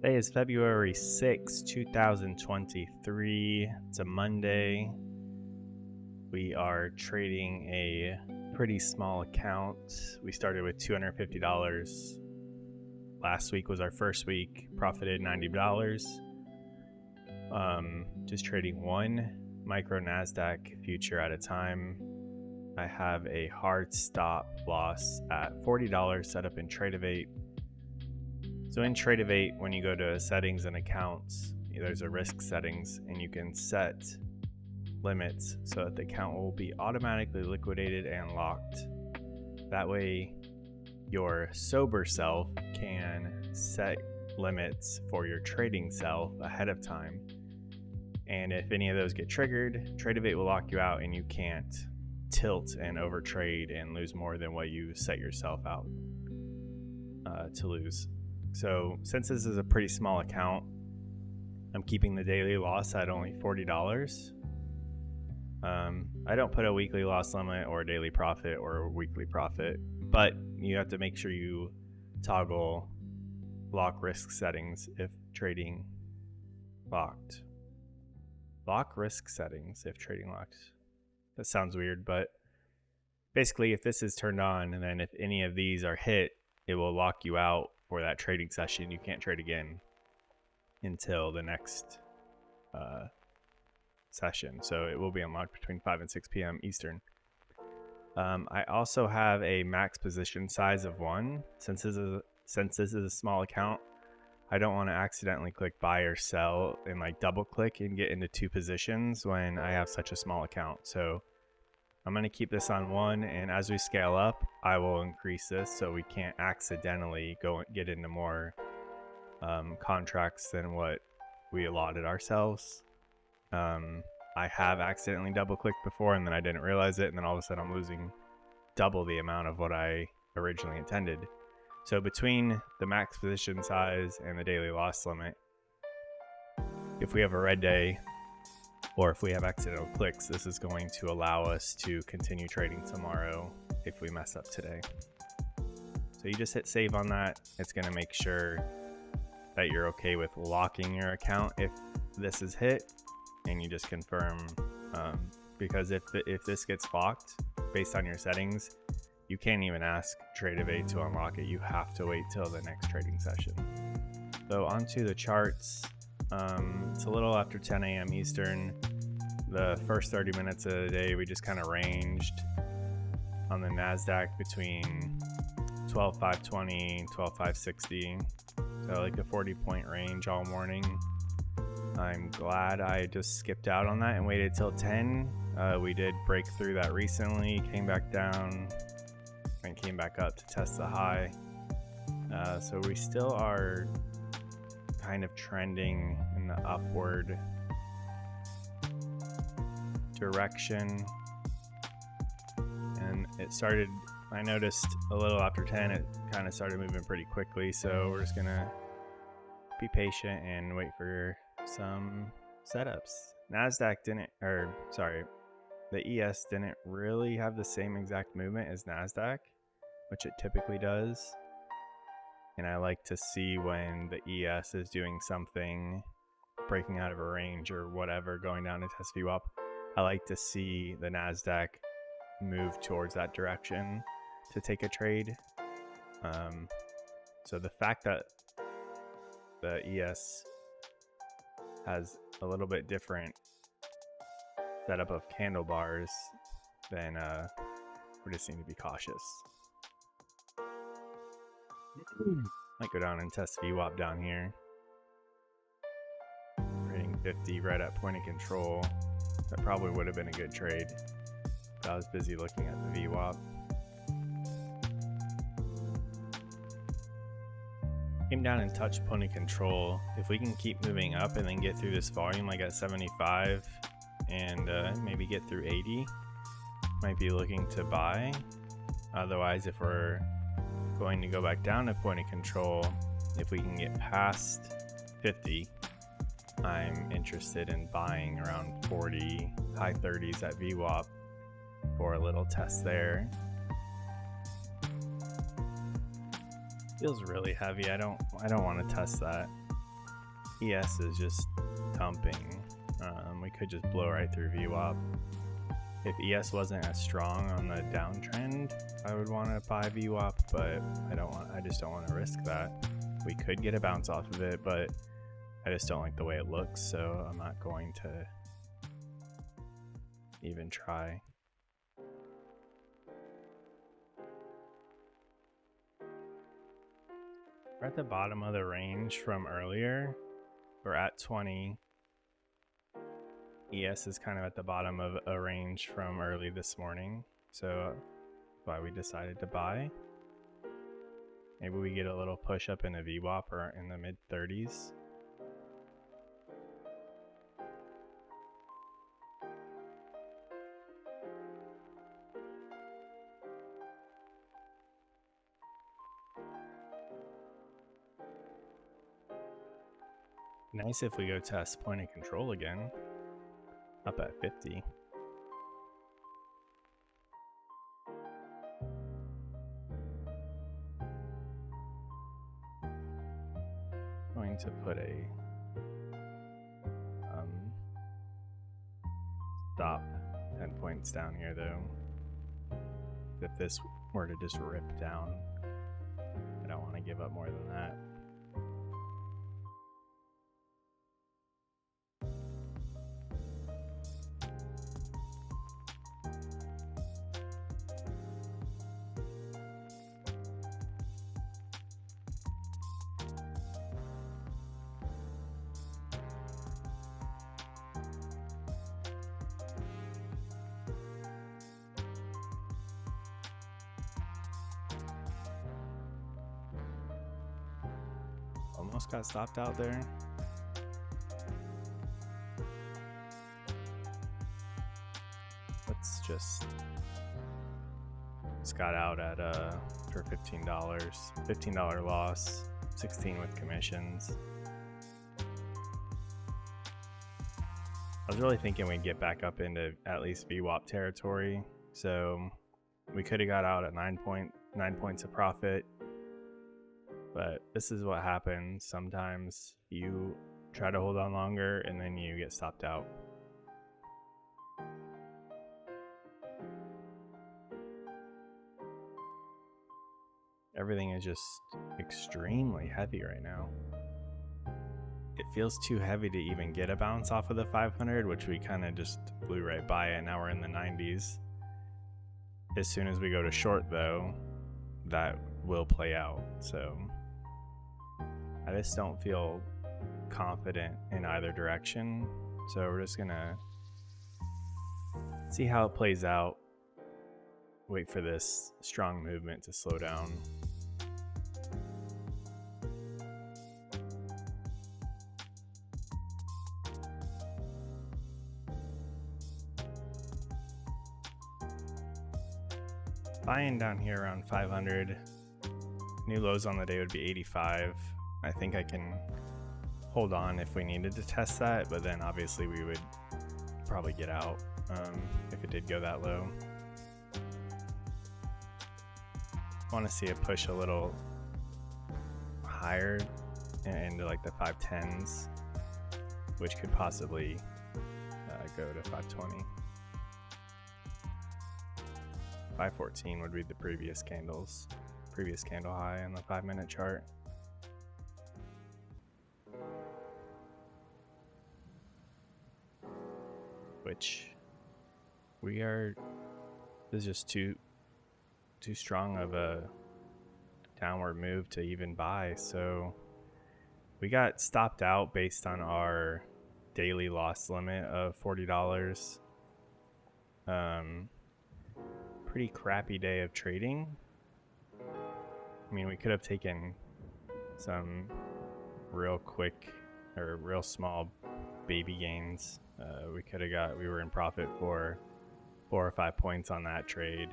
Today is February 6, 2023. It's a Monday. We are trading a pretty small account. We started with $250. Last week was our first week, profited $90. Just trading one micro NASDAQ future at a time. I have a hard stop loss at $40 set up in Tradervue. So in Tradervue, when you go to settings and accounts, there's a risk settings and you can set limits so that the account will be automatically liquidated and locked. That way your sober self can set limits for your trading self ahead of time. And if any of those get triggered, Tradervue will lock you out and you can't tilt and overtrade and lose more than what you set yourself out to lose. So since this is a pretty small account, I'm keeping the daily loss at only $40. I don't put a weekly loss limit or a daily profit or a weekly profit, but you have to make sure you toggle lock risk settings if trading locked. Lock risk settings if trading locked. That sounds weird, but basically if this is turned on and then if any of these are hit, it will lock you out for that trading session. You can't trade again until the next session. So it will be unlocked between 5 and 6 p.m. Eastern. I also have a max position size of 1. Since this is a small account, I don't want to accidentally click buy or sell and like double click and get into 2 positions when I have such a small account. So I'm going to keep this on 1, and as we scale up, I will increase this so we can't accidentally go get into more contracts than what we allotted ourselves. I have accidentally double clicked before and then I didn't realize it, and then all of a sudden I'm losing double the amount of what I originally intended. So between the max position size and the daily loss limit, if we have a red day or if we have accidental clicks, this is going to allow us to continue trading tomorrow if we mess up today. So you just hit save on that. It's going to make sure that you're okay with locking your account if this is hit, and you just confirm, because if this gets locked based on your settings, you can't even ask Tradervue to unlock it. You have to wait till the next trading session. So onto the charts. It's a little after 10 a.m. Eastern. The first 30 minutes of the day, we just kind of ranged on the NASDAQ between 12,520, 12,560. So like a 40-point range all morning. I'm glad I just skipped out on that and waited till 10. We did break through that recently, came back down, and came back up to test the high. So we still are kind of trending in the upward direction, and it started, I noticed a little after 10 it kind of started moving pretty quickly, so we're just gonna be patient and wait for some setups. NASDAQ the ES didn't really have the same exact movement as NASDAQ, which it typically does. And I like to see when the ES is doing something, breaking out of a range or whatever, going down to test VWAP. I like to see the NASDAQ move towards that direction to take a trade. So the fact that the ES has a little bit different setup of candle bars, then we just need to be cautious. Might go down and test VWAP down here. Trading 50 right at point of control. That probably would have been a good trade, but I was busy looking at the VWAP. Came down and touched point of control. If we can keep moving up and then get through this volume like at 75 and maybe get through 80, might be looking to buy. Otherwise, if we're going to go back down to point of control, if we can get past 50, I'm interested in buying around 40, high 30s at VWAP for a little test there. Feels really heavy. I don't want to test that. ES is just dumping. We could just blow right through VWAP. If ES wasn't as strong on the downtrend, I would want to buy VWAP, but I just don't want to risk that. We could get a bounce off of it, but I just don't like the way it looks, so I'm not going to even try. We're at the bottom of the range from earlier. We're at 20. ES is kind of at the bottom of a range from early this morning, so that's why we decided to buy. Maybe we get a little push up in a VWAP or in the mid 30s. Nice if we go test point of control again, up at 50. Going to put a stop 10 points down here though. If this were to just rip down, I don't want to give up more than that. Almost got stopped out there. Let's just got out at for $15. $15 loss, 16 with commissions. I was really thinking we'd get back up into at least VWAP territory, so we could have got out at 9 points of profit. But this is what happens. Sometimes you try to hold on longer and then you get stopped out. Everything is just extremely heavy right now. It feels too heavy to even get a bounce off of the 500, which we kind of just blew right by it. Now we're in the 90s. As soon as we go to short though, that will play out. So I just don't feel confident in either direction. So we're just gonna see how it plays out. Wait for this strong movement to slow down. Buying down here around 500. New lows on the day would be 85. I think I can hold on if we needed to test that, but then obviously we would probably get out if it did go that low. Want to see it push a little higher into like the 510s, which could possibly go to 520. 514 would be the previous candle high on the 5-minute chart. Which this is just too strong of a downward move to even buy. So we got stopped out based on our daily loss limit of $40. Pretty crappy day of trading. I mean, we could have taken some real quick or real small baby gains. We were in profit for 4 or 5 points on that trade.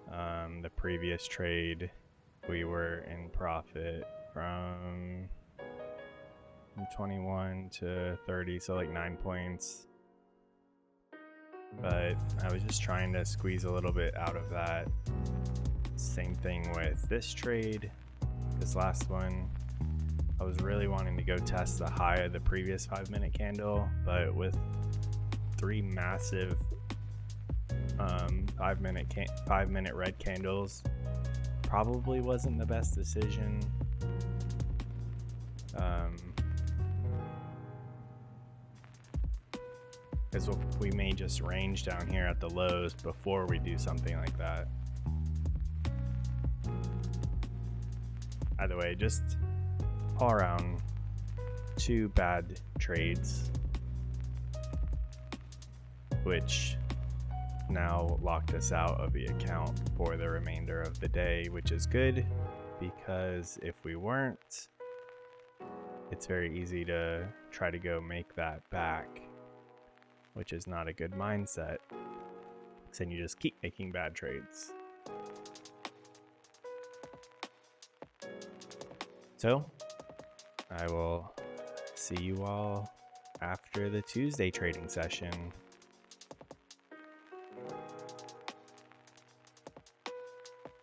The previous trade, we were in profit from 21 to 30, so like 9 points. But I was just trying to squeeze a little bit out of that. Same thing with this trade, this last one. I was really wanting to go test the high of the previous 5-minute candle, but with 3 massive 5-minute red candles, probably wasn't the best decision. Because we may just range down here at the lows before we do something like that. Either way, just all around 2 bad trades, which now locked us out of the account for the remainder of the day, which is good, because if we weren't, it's very easy to try to go make that back, which is not a good mindset, because then you just keep making bad trades. So I will see you all after the Tuesday trading session.